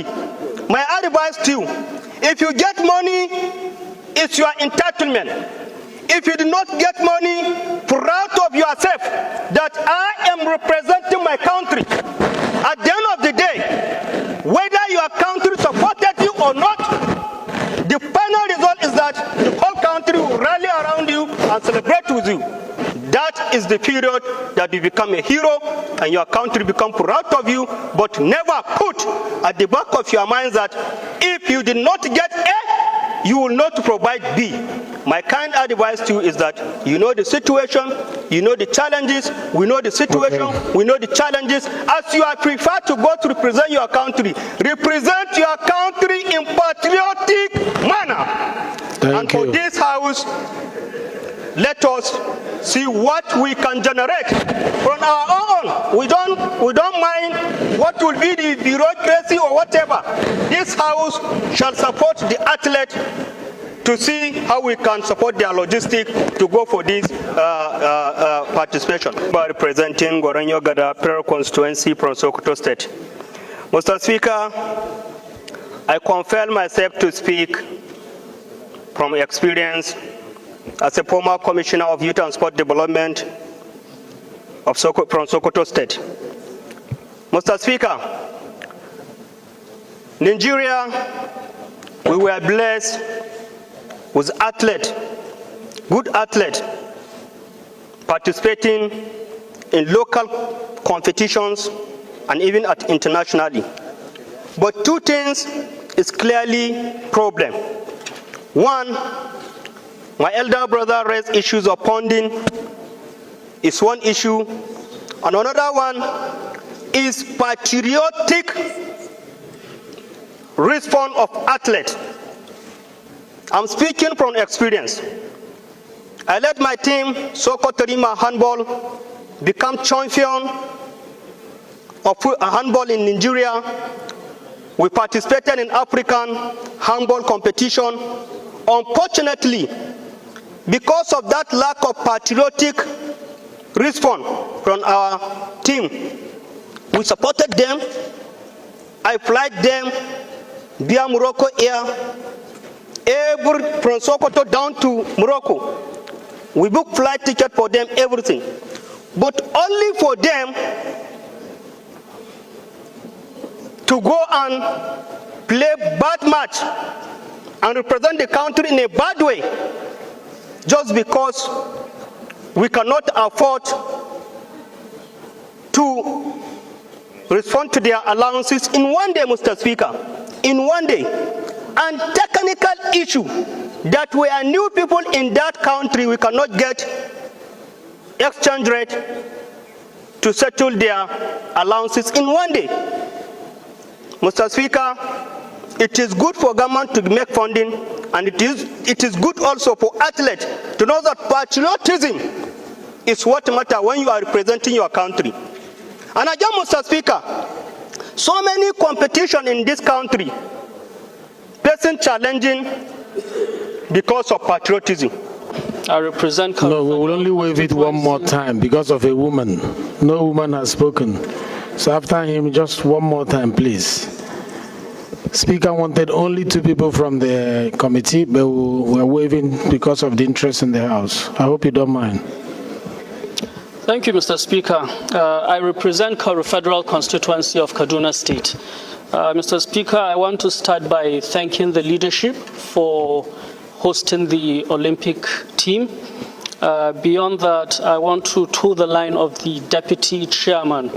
country, my advice to you, if you get money, it's your entitlement. If you do not get money, proud of yourself that I am representing my country. At the end of the day, whether your country supported you or not, the final result is that the whole country will rally around you and celebrate with you. That is the period that you become a hero and your country become proud of you, but never put at the back of your mind that if you did not get A, you will not provide B. My kind advice to you is that you know the situation, you know the challenges, we know the situation, we know the challenges. As you are preferred to go to represent your country in patriotic manner. Thank you. For this house, let us see what we can generate from our own. We don't mind what will be the bureaucracy or whatever. This house shall support the athlete to see how we can support their logistics to go for this participation. By representing Goranyo Gada Prayer Constituency from Sokoto State. Mr. Speaker, I confess myself to speak from experience as a former Commissioner of Youth and Sport Development from Sokoto State. Mr. Speaker, Nigeria, we were blessed with good athletes participating in local competitions and even internationally. But two things is clearly problem. One, my elder brother raised issues of funding is one issue, and another one is patriotic response of athletes. I'm speaking from experience. I led my team, Sokoto Rima handball, become champion of handball in Nigeria. We participated in African handball competition. Unfortunately, because of that lack of patriotic response from our team, we supported them. I flight them via Morocco Air, from Sokoto down to Morocco. We booked flight ticket for them, everything. But only for them to go and play bad match and represent the country in a bad way, just because we cannot afford to respond to their allowances in one day, Mr. Speaker, in one day. And technical issue that we are new people in that country, we cannot get exchange rate to settle their allowances in one day. Mr. Speaker, it is good for government to make funding, and it is good also for athletes to know that patriotism is what matters when you are representing your country. And again, Mr. Speaker, so many competition in this country, person challenging because of patriotism. I represent... No, we will only waive it one more time because of a woman. No woman has spoken. So after him, just one more time, please. Speaker wanted only 2 people from the committee, but we're waiving because of the interest in the House. I hope you don't mind. Thank you, Mr. Speaker. I represent Karu Federal Constituency of Kaduna State. Mr. Speaker, I want to start by thanking the leadership for hosting the Olympic team. Beyond that, I want to toe the line of the Deputy Chairman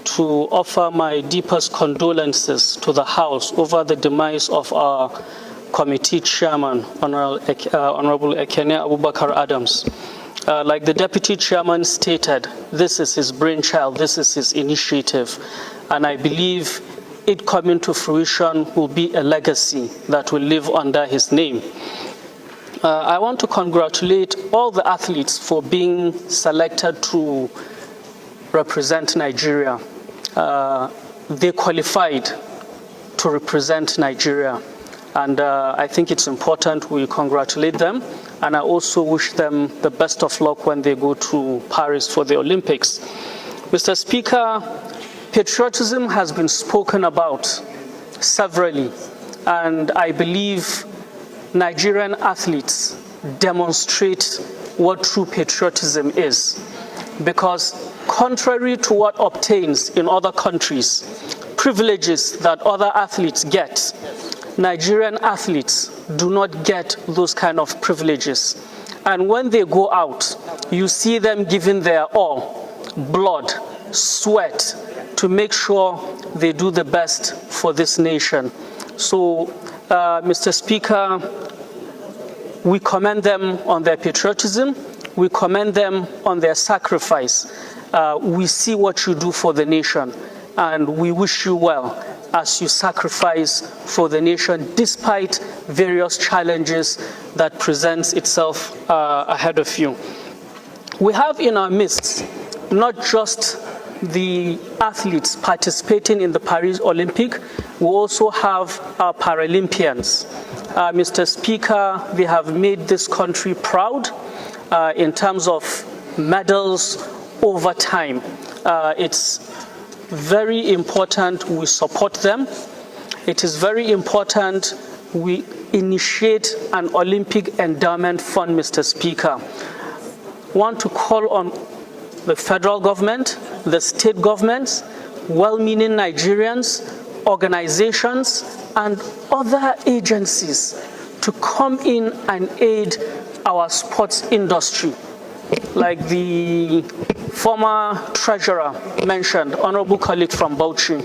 to offer my deepest condolences to the House over the demise of our committee chairman, Honorable Ekene Abubakar Adams. Like the Deputy Chairman stated, this is his brainchild, this is his initiative, and I believe it coming to fruition will be a legacy that will live under his name. I want to congratulate all the athletes for being selected to represent Nigeria. They qualified to represent Nigeria, and I think it's important we congratulate them, and I also wish them the best of luck when they go to Paris for the Olympics. Mr. Speaker, patriotism has been spoken about severally, and I believe Nigerian athletes demonstrate what true patriotism is. Because contrary to what obtains in other countries, privileges that other athletes get, Nigerian athletes do not get those kind of privileges. And when they go out, you see them giving their all, blood, sweat, to make sure they do the best for this nation. So, Mr. Speaker, we commend them on their patriotism. We commend them on their sacrifice. We see what you do for the nation, and we wish you well as you sacrifice for the nation despite various challenges that presents itself ahead of you. We have in our midst not just the athletes participating in the Paris Olympic, we also have our Paralympians. Mr. Speaker, they have made this country proud in terms of medals over time. It's very important we support them. It is very important we initiate an Olympic endowment fund, Mr. Speaker. I want to call on the federal government, the state governments, well-meaning Nigerians, organizations, and other agencies to come in and aid our sports industry. Like the former treasurer mentioned, honorable colleague from Bauchi,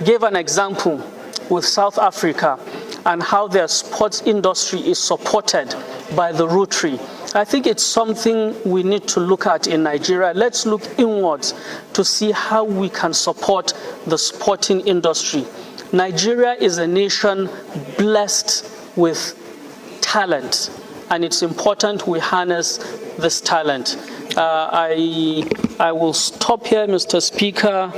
gave an example with South Africa and how their sports industry is supported by the Rotary. I think it's something we need to look at in Nigeria. Let's look inwards to see how we can support the sporting industry. Nigeria is a nation blessed with talent, and it's important we harness this talent. I will stop here, Mr. Speaker.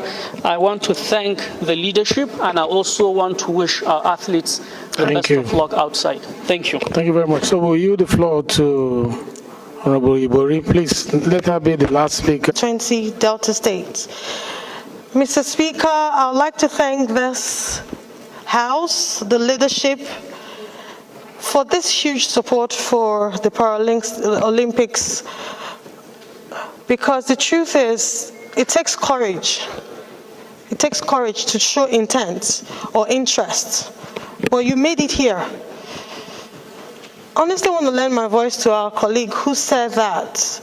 I want to thank the leadership, and I also want to wish our athletes the best of luck outside. Thank you. Thank you very much. So will you the floor to Honorable Ibori. Please let her be the last speaker. 20 Delta States. Mr. Speaker, I would like to thank this House, the leadership, for this huge support for the Olympics, because the truth is, it takes courage. It takes courage to show intent or interest. But you made it here. Honestly, I want to lend my voice to our colleague who said that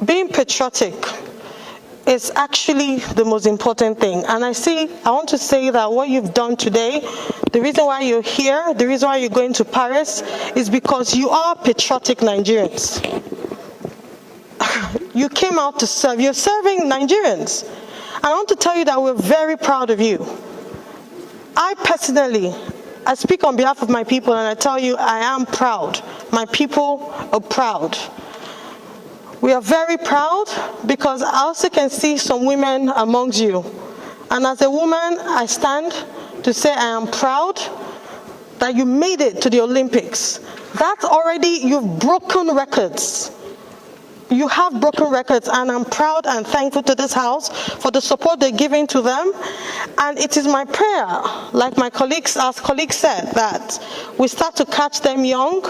being patriotic is actually the most important thing. And I want to say that what you've done today, the reason why you're here, the reason why you're going to Paris, is because you are patriotic Nigerians. You came out to serve. You're serving Nigerians. And I want to tell you that we're very proud of you. I speak on behalf of my people, and I tell you I am proud. My people are proud. We are very proud because I also can see some women amongst you. And as a woman, I stand to say I am proud that you made it to the Olympics. That's already, you've broken records. You have broken records, and I'm proud and thankful to this House for the support they're giving to them. And it is my prayer, like my colleagues, as colleagues said, that we start to catch them young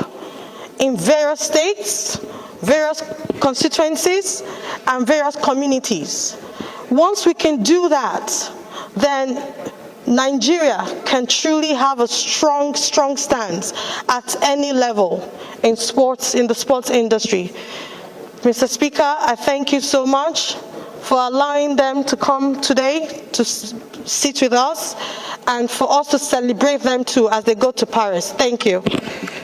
in various states, various constituencies, and various communities. Once we can do that, then Nigeria can truly have a strong stance at any level in sports, in the sports industry. Mr. Speaker, I thank you so much for allowing them to come today to sit with us and for us to celebrate them too as they go to Paris. Thank you.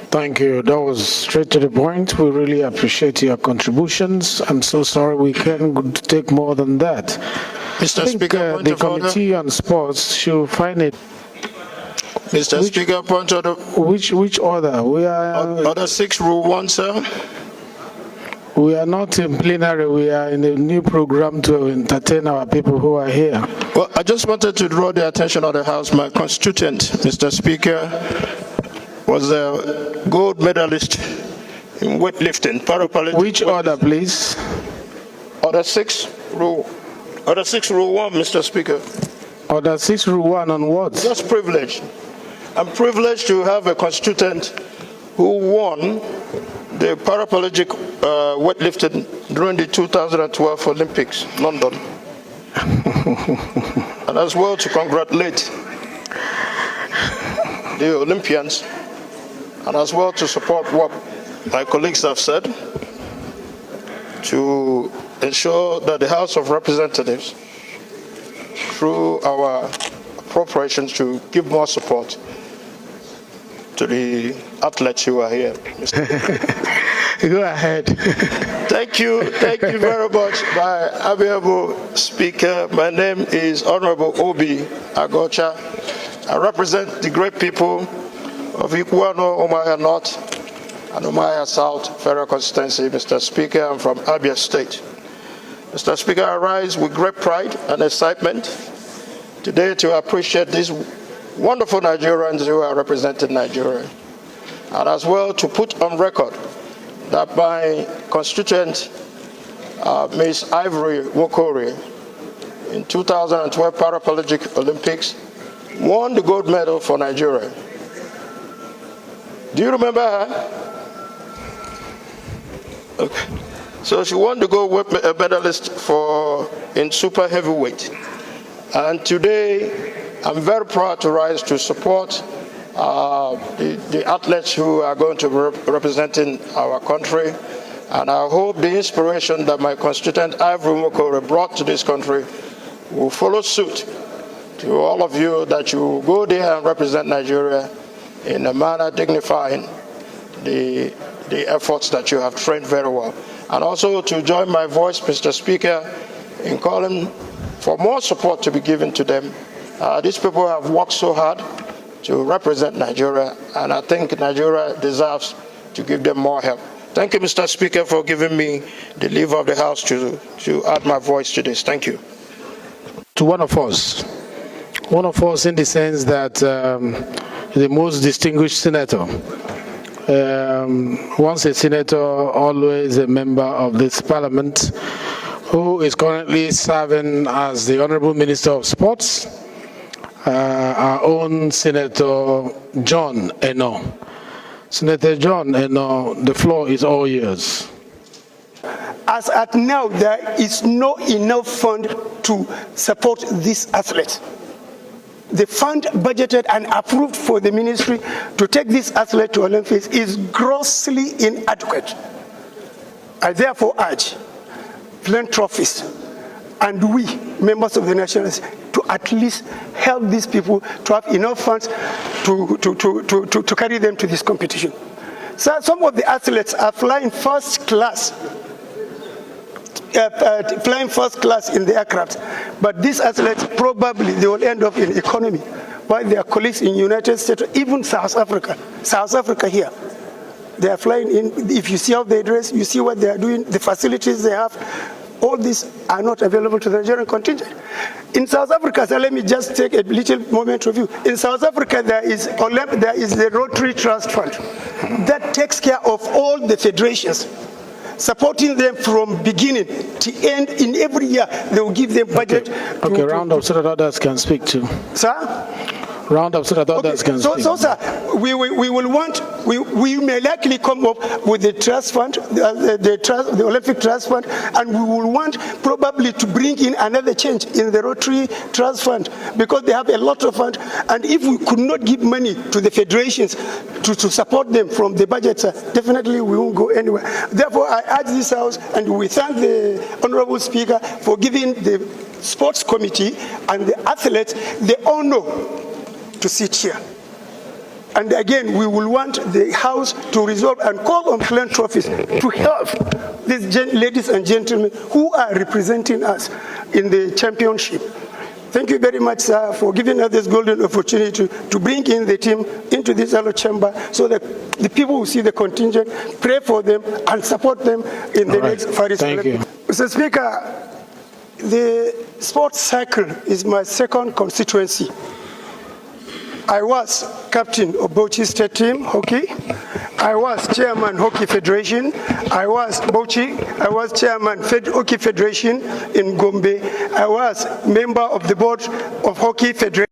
Thank you. That was straight to the point. We really appreciate your contributions. I'm so sorry we can't take more than that. Mr. Speaker, the Committee on Sports should find it. Mr. Speaker, point of order. Which order? We are Order 6, Rule 1, sir. We are not in plenary. We are in a new program to entertain our people who are here. Well, I just wanted to draw the attention of the House. My constituent, Mr. Speaker, was a gold medalist in weightlifting, paraplegic. Which order, please? Order 6, Rule 1, Mr. Speaker. Order 6 Rule 1 on what? Just privilege. I'm privileged to have a constituent who won the paraplegic weightlifting during the 2012 Olympics, London. And as well to congratulate the Olympians, and as well to support what my colleagues have said, to ensure that the House of Representatives, through our appropriations, to give more support to the athletes who are here. Go ahead. Thank you very much, my amiable speaker. My name is Honorable Obi Agocha. I represent the great people of Iguano, Umuahia North, and Umuahia South Federal Constituency. Mr. Speaker, I'm from Abia State. Mr. Speaker, I rise with great pride and excitement today to appreciate these wonderful Nigerians who are representing Nigeria, and as well to put on record that my constituent, Ms. Ivory Wokori, in 2012 Paraplegic Olympics, won the gold medal for Nigeria. Do you remember her? Okay. So she won the gold medalist in super heavyweight. And today, I'm very proud to rise to support the athletes who are going to be representing our country. And I hope the inspiration that my constituent Ivory Wokori brought to this country will follow suit to all of you, that you will go there and represent Nigeria in a manner dignifying the efforts that you have trained very well. And also to join my voice, Mr. Speaker, in calling for more support to be given to them. These people have worked so hard to represent Nigeria, and I think Nigeria deserves to give them more help. Thank you, Mr. Speaker, for giving me the leave of the House to add my voice to this. Thank you. To one of us in the sense that the most distinguished senator, once a senator, always a member of this parliament, who is currently serving as the Honorable Minister of Sports, our own Senator John Eno. Senator John Eno, the floor is all yours. As at now, there is no enough fund to support this athlete. The fund budgeted and approved for the ministry to take this athlete to Olympics is grossly inadequate. I therefore urge philanthropists and we, members of the National Assembly, to at least help these people to have enough funds to carry them to this competition. So some of the athletes are flying first class in the aircraft, but these athletes probably they will end up in economy, while their colleagues in United States, even South Africa here, they are flying in. If you see how they dress, you see what they are doing, the facilities they have. All these are not available to the Nigerian contingent. In South Africa, so let me just take a little moment of view. In South Africa, there is the Rotary Trust Fund that takes care of all the federations, supporting them from beginning to end. In every year, they will give them budget. Okay, round up so that others can speak too. Sir? Round up so that others can speak. So, sir, we may likely come up with the trust fund, the Olympic Trust Fund, and we will want probably to bring in another change in the Rotary Trust Fund, because they have a lot of fund, and if we could not give money to the federations to support them from the budget, sir, definitely we won't go anywhere. Therefore, I urge this House, and we thank the Honorable Speaker for giving the Sports Committee and the athletes the honor to sit here. And again, we will want the House to resolve and call on philanthropists to help these ladies and gentlemen who are representing us in the championship. Thank you very much, sir, for giving us this golden opportunity to bring in the team into this other chamber, so that the people who see the contingent pray for them and support them in the next Paris Olympics. Mr. Speaker, the sports cycle is my second constituency. I was captain of Bauchi State team, hockey, I was chairman Hockey Federation. I was Bauchi. I was chairman Hockey Federation in Gombe. I was member of the board of Hockey Federation.